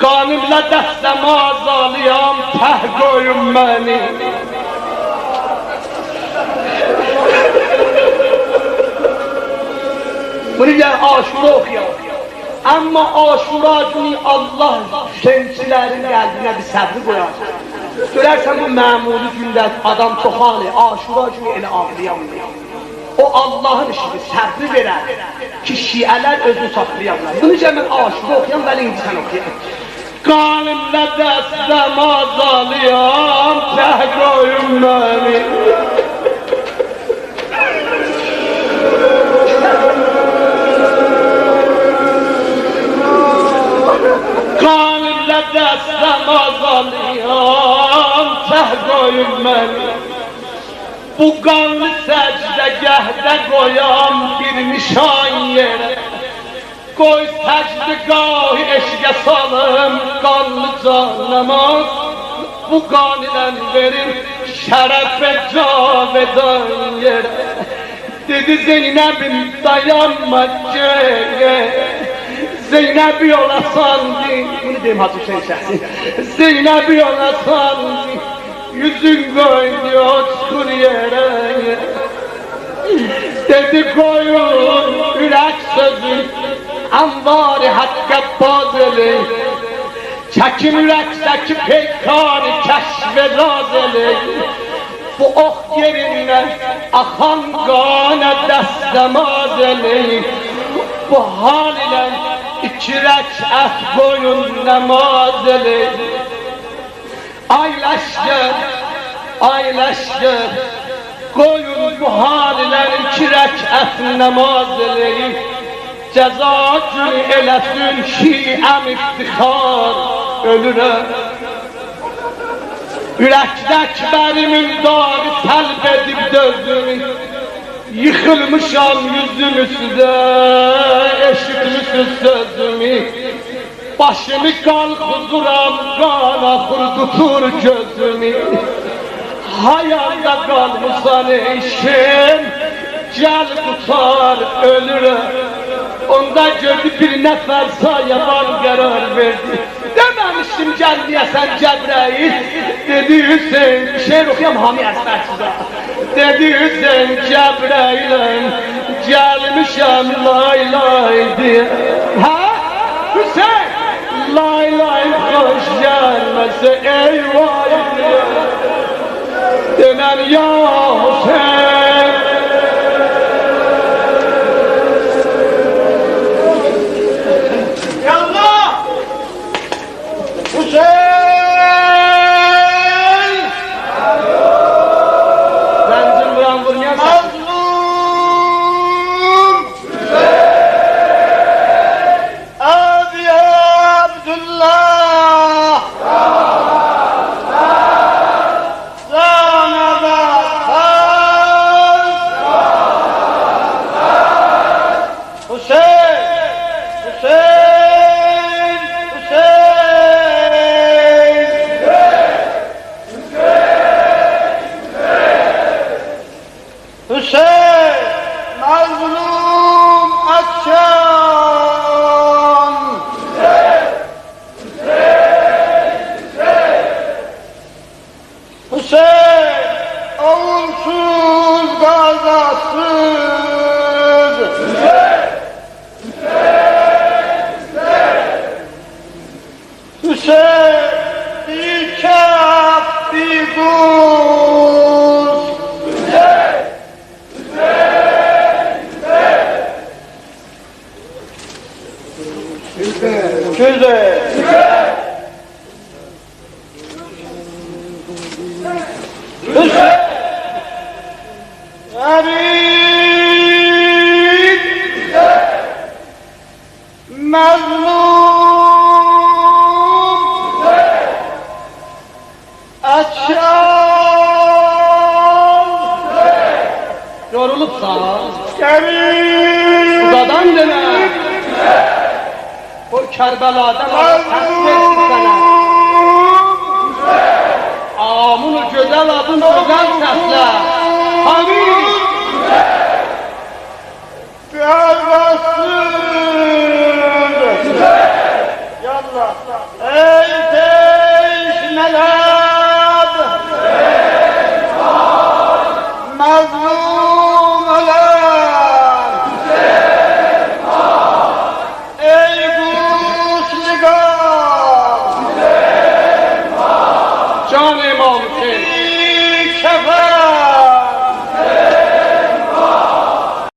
Qanimlə dəstəm azalıyam, təh qoyun məni. Bunu gel Aşura okuyalım. Ama Aşura günü Allah Hüseyinçilerin qəlbinə bir səbri qoyar. Görərsən bu məmuli gündə adam çox ağlayır. Aşura günü elə ağlayamıyor. O Allah'ın işidir, səbri verər ki şiələr özünü saxlayarlar. Bunu gel mən Aşura okuyam, vəli indi sən okuyam. Qanimlə dəstəm azalıyam, təh qoyun məni. Qanimlə dəstəm azalıyam, təh qoyun məni. Bu qanlı səcdəgəhdə qoyam bir nişan yerə. Qoy səcdəgahı eşqə salım qanlı canamaz. Bu qan ilə verin şərəfə cavedan yerə. Dedi Zeynəbim dayanma gel. Zeynəb yola saldı. Bunu deyim Hacı Hüseyin şəhsi. Zeynəb yola saldı. Yüzün koydu o çukur yere. Dedi koyun ürək sözün anvari hakka bazeli. Çəkin ürəksəki peykani kəşve razeli. Bu ox yerindən axan qana dəstəmazeli. Bu hal ilə iki rəkət qoyun namazeli. Ay leşker, koyun bu hal ilə iki rəkət namazeli. Cəza günü eləsin şiəm iftixar ölürəm. Ürəkdək bərimin dağı səlb edib dözdümü. Yıkılmışam yüzüm üstüde, eşitmişsiz sözümü. Başımı kalkıdıram, kan ahır tutur gözümü. Hayalda kalmışsan eşim, gel tutar ölürüm. Onda gördü bir nəfər sayaban qərar verdi. Deməmişdim gəl deyəsən Cəbrəil. Dedi Hüseyin, şeir oxuyam Hami Əsbər sizə. Dedi Hüseyin Cəbrəiləm, gəlmişəm lay lay diye. Ha? Hüseyin! Lay lay xoş gəlməsə eyvay diye. Deməm ya Hüseyin. Can İmam Hüseyin. Şefaat